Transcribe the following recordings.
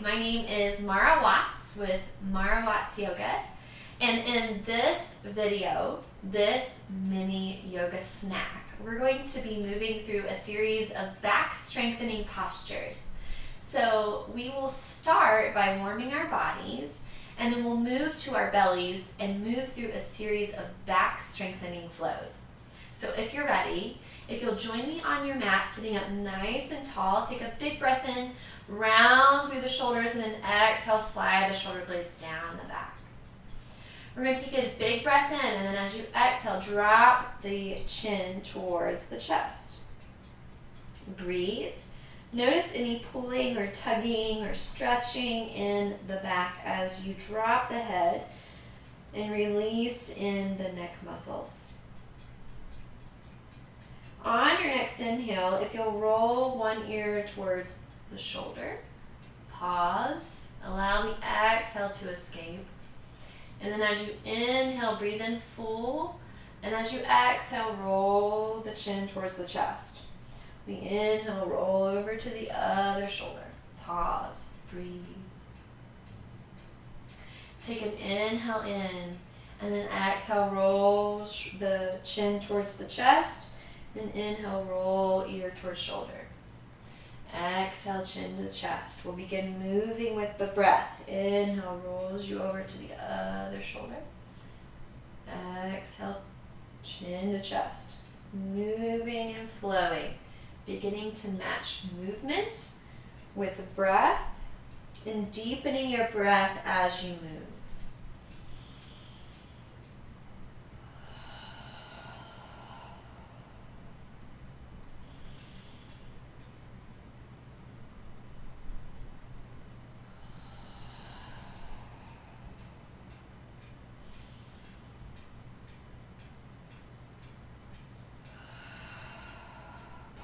my name is Mara Watts with Mara Watts Yoga, and in this video, this mini yoga snack, we're going to be moving through a series of back strengthening postures. So we will start by warming our bodies, and then we'll move to our bellies and move through a series of back strengthening flows. So if you're ready, if you'll join me on your mat, sitting up nice and tall, take a big breath in, round through the shoulders, and then exhale, slide the shoulder blades down the back. We're going to take a big breath in, and then as you exhale, drop the chin towards the chest. Breathe. Notice any pulling or tugging or stretching in the back as you drop the head and release in the neck muscles. On your next inhale, if you'll roll one ear towards the shoulder, pause, allow the exhale to escape. And then as you inhale, breathe in full. And as you exhale, roll the chin towards the chest. We inhale, roll over to the other shoulder. Pause, breathe. Take an inhale in, and then exhale, roll the chin towards the chest. Then inhale, roll ear towards shoulder. Exhale, chin to the chest. We'll begin moving with the breath. Inhale, rolls you over to the other shoulder. Exhale, chin to chest. Moving and flowing. Beginning to match movement with breath and deepening your breath as you move.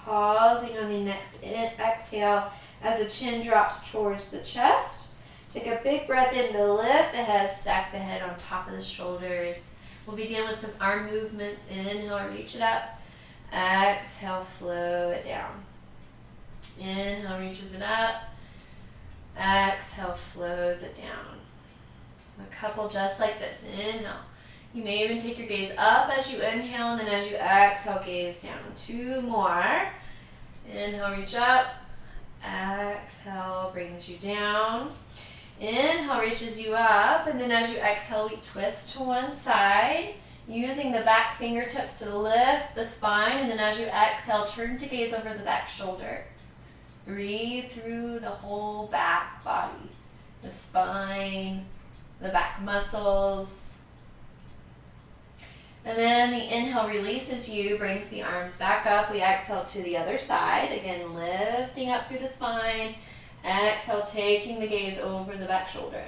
Pausing on the next exhale as the chin drops towards the chest. Take a big breath in to lift the head, stack the head on top of the shoulders. We'll begin with some arm movements. Inhale, reach it up. Exhale, flow it down. Inhale, reaches it up. Exhale, flows it down. So a couple just like this. Inhale. You may even take your gaze up as you inhale, and then as you exhale, gaze down. Two more. Inhale, reach up. Exhale, brings you down. Inhale, reaches you up, and then as you exhale, we twist to one side, using the back fingertips to lift the spine, and then as you exhale, turn to gaze over the back shoulder. Breathe through the whole back body, the spine, the back muscles. And then the inhale releases you, brings the arms back up. We exhale to the other side. Again, lifting up through the spine. Exhale, taking the gaze over the back shoulder.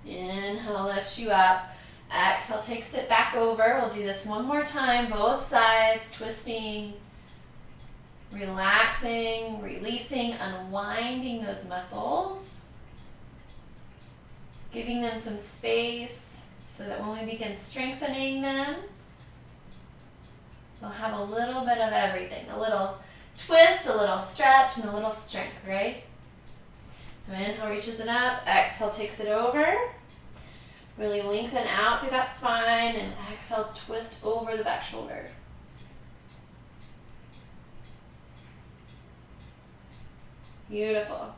Inhale lifts you up. Exhale takes it back over. We'll do this one more time. Both sides, twisting. Relaxing, releasing, unwinding those muscles. Giving them some space so that when we begin strengthening them, they'll have a little bit of everything. A little twist, a little stretch, and a little strength, right? So inhale reaches it up, exhale takes it over. Really lengthen out through that spine, and exhale, twist over the back shoulder. Beautiful.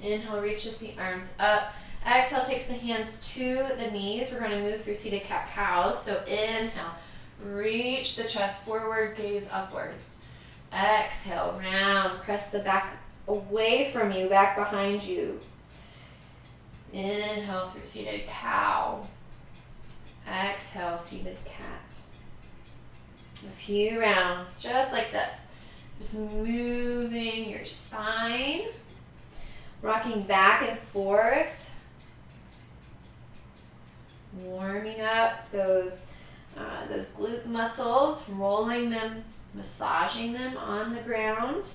Inhale, reaches the arms up. Exhale, takes the hands to the knees. We're going to move through seated cat-cows. So inhale, reach the chest forward, gaze upwards. Exhale, round, press the back away from you, back behind you. Inhale through seated cow. Exhale, seated cat. A few rounds, just like this. Just moving your spine, rocking back and forth, warming up those glute muscles, rolling them, massaging them on the ground,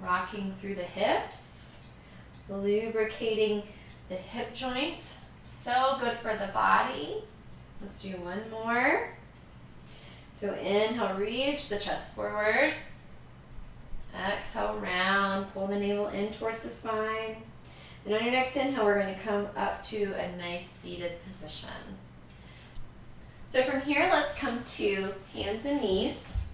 rocking through the hips, lubricating the hip joint, So good for the body. Let's do one more. So inhale, reach the chest forward. Exhale, round. Pull the navel in towards the spine. And on your next inhale, we're going to come up to a nice seated position. So from here, let's come to hands and knees.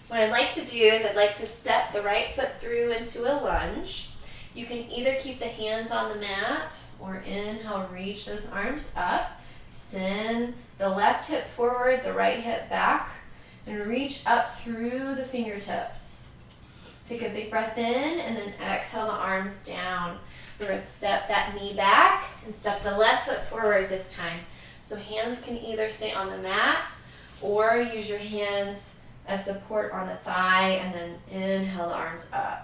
What I'd like to do is I'd like to step the right foot through into a lunge. You can either keep the hands on the mat or inhale, reach those arms up. Send the left hip forward, the right hip back, and reach up through the fingertips. Take a big breath in and then exhale the arms down. We're going to step that knee back and step the left foot forward this time. So hands can either stay on the mat or use your hands as support on the thigh, and then inhale the arms up.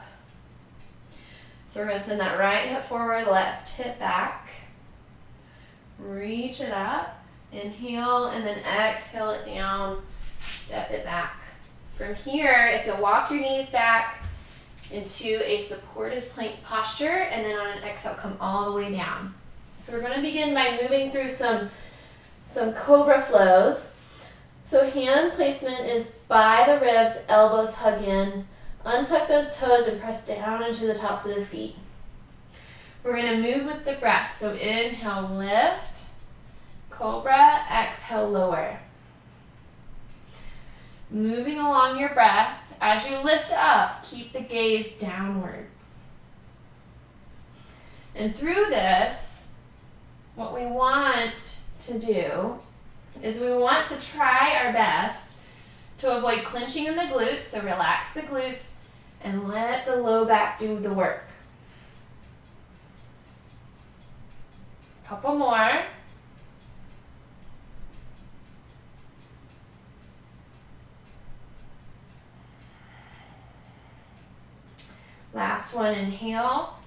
So we're going to send that right hip forward, left hip back. Reach it up. Inhale and then exhale it down. Step it back. From here, if you'll walk your knees back into a supported plank posture, and then on an exhale, come all the way down. So we're going to begin by moving through some cobra flows. So hand placement is by the ribs, elbows hug in. Untuck those toes and press down into the tops of the feet. We're going to move with the breath. So inhale, lift, cobra, exhale, lower. Moving along your breath, as you lift up, keep the gaze downwards. And through this, what we want to do is we want to try our best to avoid clenching in the glutes, so relax the glutes and let the low back do the work. Couple more. Last one, inhale.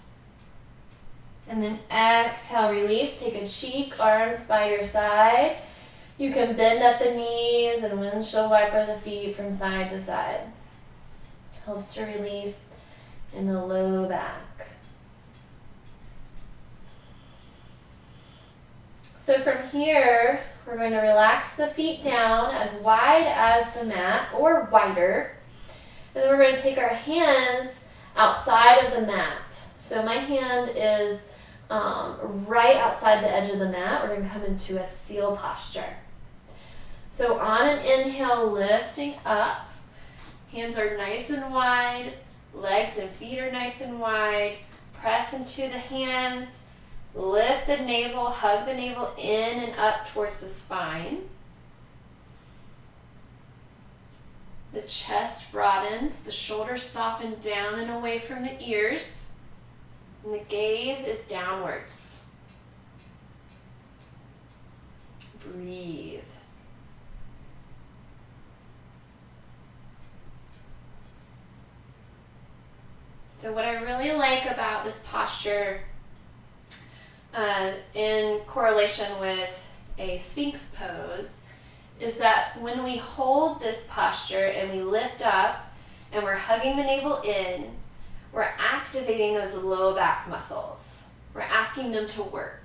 And then exhale, release. Take a cheek, arms by your side. You can bend at the knees and windshield wiper the feet from side to side. Helps to release in the low back. So from here, we're going to relax the feet down as wide as the mat or wider. And then we're going to take our hands outside of the mat. So my hand is right outside the edge of the mat. We're going to come into a seal posture. So on an inhale, lifting up. Hands are nice and wide. Legs and feet are nice and wide. Press into the hands. Lift the navel, hug the navel in and up towards the spine. The chest broadens, the shoulders soften down and away from the ears, and the gaze is downwards. Breathe. So what I really like about this posture, in correlation with a Sphinx pose, is that when we hold this posture and we lift up and we're hugging the navel in, we're activating those low back muscles. We're asking them to work,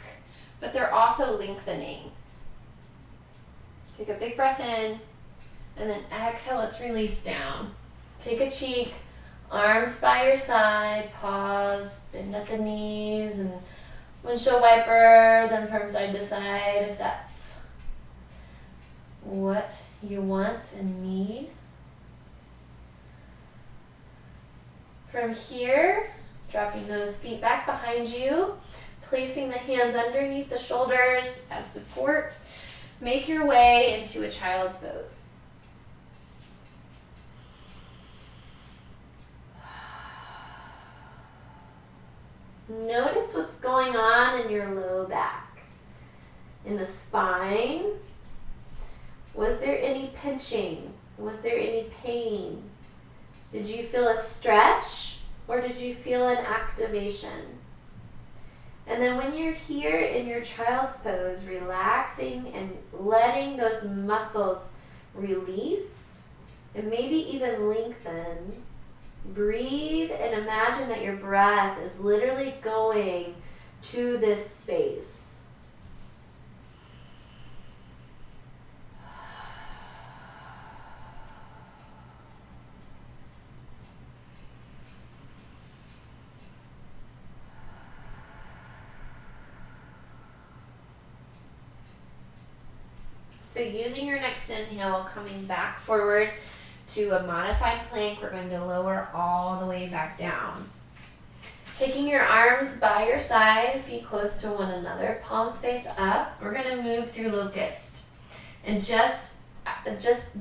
but they're also lengthening. Take a big breath in, and then exhale, let's release down. Take a cheek, arms by your side, pause, bend at the knees, and windshield wiper them from side to side if that's what you want and need. From here, dropping those feet back behind you, placing the hands underneath the shoulders as support. Make your way into a child's pose. Notice what's going on in your low back. In the spine, was there any pinching? Was there any pain? Did you feel a stretch or did you feel an activation? And then when you're here in your child's pose, relaxing and letting those muscles release and maybe even lengthen, breathe and imagine that your breath is literally going to this space. So using your next inhale, coming back forward to a modified plank, we're going to lower all the way back down. Taking your arms by your side, feet close to one another, palms face up, we're going to move through locust. And just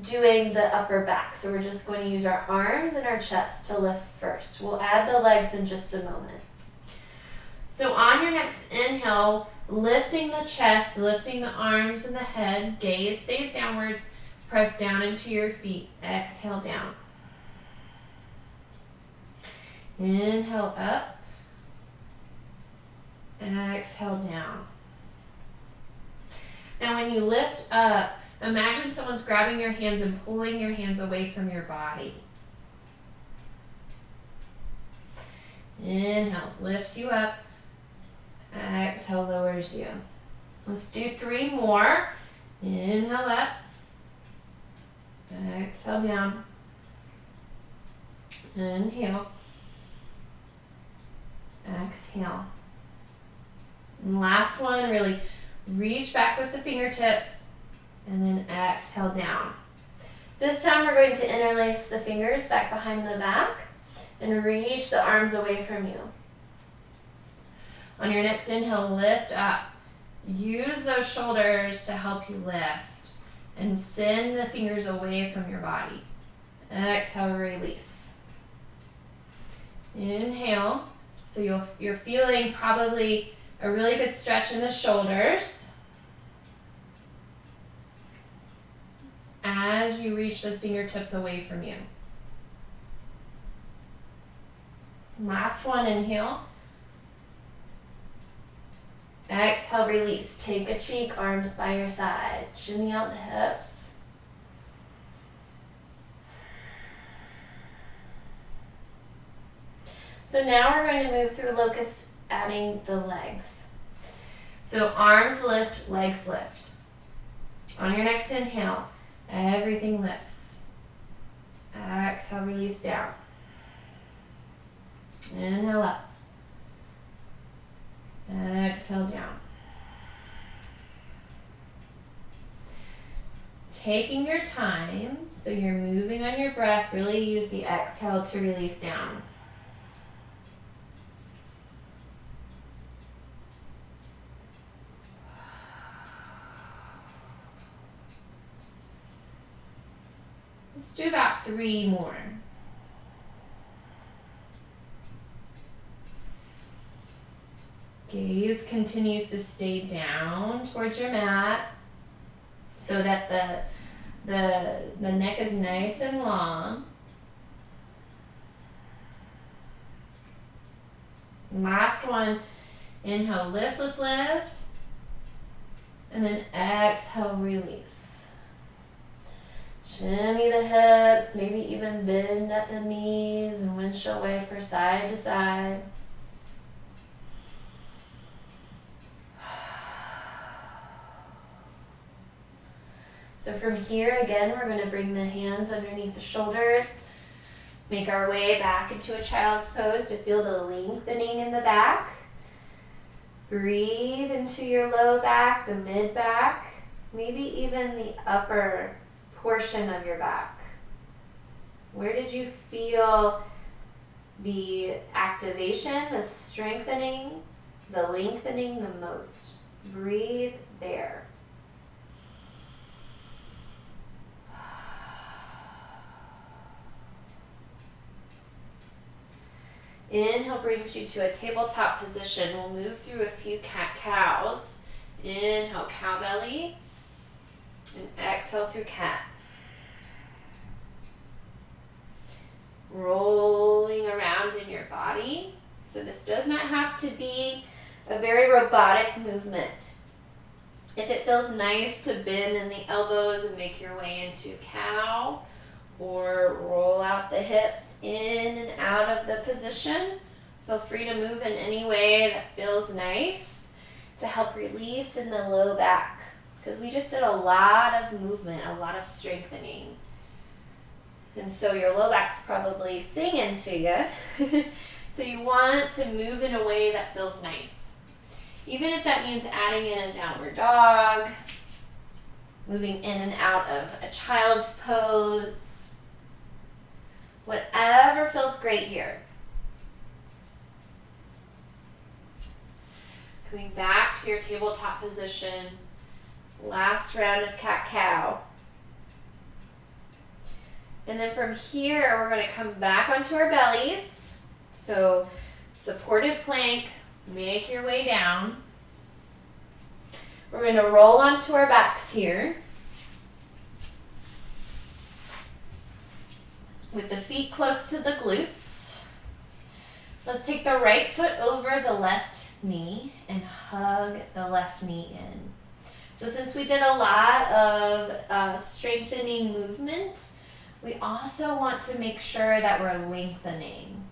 doing the upper back. So we're just going to use our arms and our chest to lift first. We'll add the legs in just a moment. So on your next inhale, lifting the chest, lifting the arms and the head, gaze stays downwards, press down into your feet, exhale down. Inhale up, exhale down. Now when you lift up, imagine someone's grabbing your hands and pulling your hands away from your body. Inhale, lifts you up. Exhale, lowers you. Let's do 3 more. Inhale up. Exhale down. Inhale. Exhale. And last one, really reach back with the fingertips and then exhale down. This time we're going to interlace the fingers back behind the back and reach the arms away from you. On your next inhale, lift up. Use those shoulders to help you lift and send the fingers away from your body. Exhale, release. Inhale. So you're feeling probably a really good stretch in the shoulders as you reach those fingertips away from you. Last one, inhale. Exhale, release. Take a cheek, arms by your side. Shimmy out the hips. So now we're going to move through locust, adding the legs. So arms lift, legs lift. On your next inhale, everything lifts. Exhale, release down. Inhale up. Exhale down. Taking your time, so you're moving on your breath, really use the exhale to release down. Let's do about 3 more. Gaze continues to stay down towards your mat so that the neck is nice and long. Last one, inhale, lift, lift, lift, and then exhale, release. Shimmy the hips, maybe even bend at the knees and windshield waver side to side. So from here, again, we're going to bring the hands underneath the shoulders, make our way back into a child's pose to feel the lengthening in the back. Breathe into your low back, the mid back, maybe even the upper portion of your back. Where did you feel the activation, the strengthening, the lengthening the most? Breathe there. Inhale brings you to a tabletop position. We'll move through a few cat-cows. Inhale, cow belly. And exhale through cat. Rolling around in your body. So this does not have to be a very robotic movement. If it feels nice to bend in the elbows and make your way into cow, or roll out the hips in and out of the position. Feel free to move in any way that feels nice to help release in the low back, because we just did a lot of movement, a lot of strengthening. And so your low back's probably singing to you. So you want to move in a way that feels nice. Even if that means adding in a downward dog, moving in and out of a child's pose. Whatever feels great here. Coming back to your tabletop position. Last round of cat-cow. And then from here, we're going to come back onto our bellies. So supported plank, make your way down. We're going to roll onto our backs here. With the feet close to the glutes. Let's take the right foot over the left knee and hug the left knee in. So since we did a lot of strengthening movement, we also want to make sure that we're lengthening.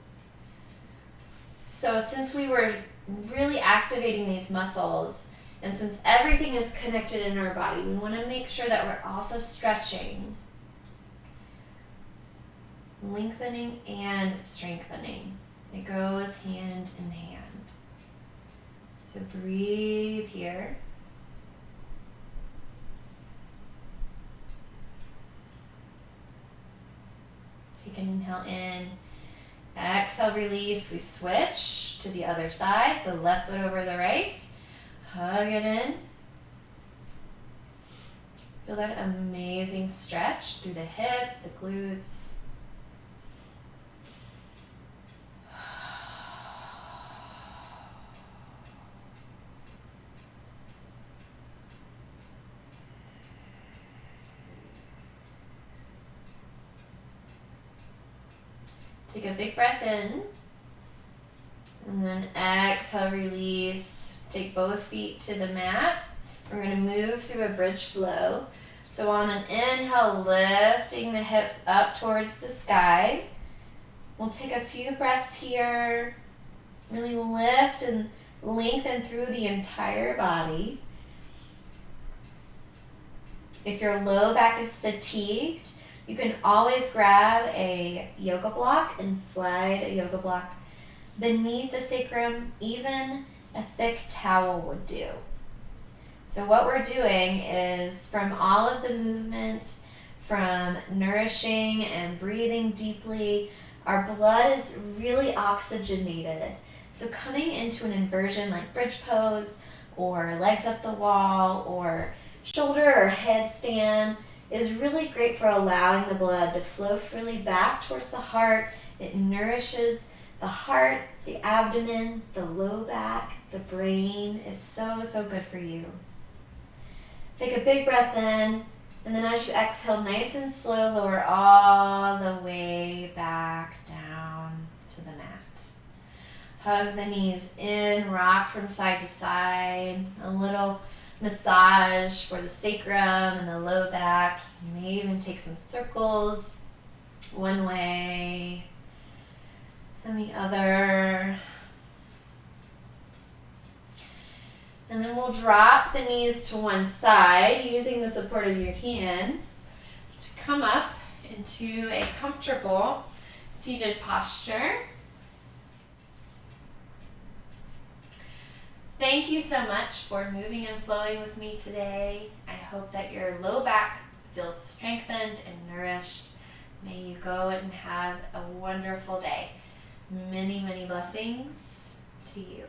So since we were really activating these muscles, and since everything is connected in our body, we want to make sure that we're also stretching, lengthening and strengthening. It goes hand in hand. So breathe here. Take an inhale in. Exhale, release. We switch to the other side. So left foot over the right. Hug it in. Feel that amazing stretch through the hip, the glutes. Take a big breath in, and then exhale, release. Take both feet to the mat. We're going to move through a bridge flow. So on an inhale, lifting the hips up towards the sky. We'll take a few breaths here. Really lift and lengthen through the entire body. If your low back is fatigued, you can always grab a yoga block and slide a yoga block beneath the sacrum. Even a thick towel would do. So what we're doing is, from all of the movement, from nourishing and breathing deeply, our blood is really oxygenated. So coming into an inversion like bridge pose, or legs up the wall, or shoulder or headstand, is really great for allowing the blood to flow freely back towards the heart. It nourishes the heart, the abdomen, the low back, the brain. It's so, so good for you. Take a big breath in, and then as you exhale, nice and slow, lower all the way back down to the mat. Hug the knees in, rock from side to side, a little massage for the sacrum and the low back. You may even take some circles one way and the other. And then we'll drop the knees to one side using the support of your hands to come up into a comfortable seated posture. Thank you so much for moving and flowing with me today. I hope that your low back feels strengthened and nourished. May you go and have a wonderful day. Many, many blessings to you.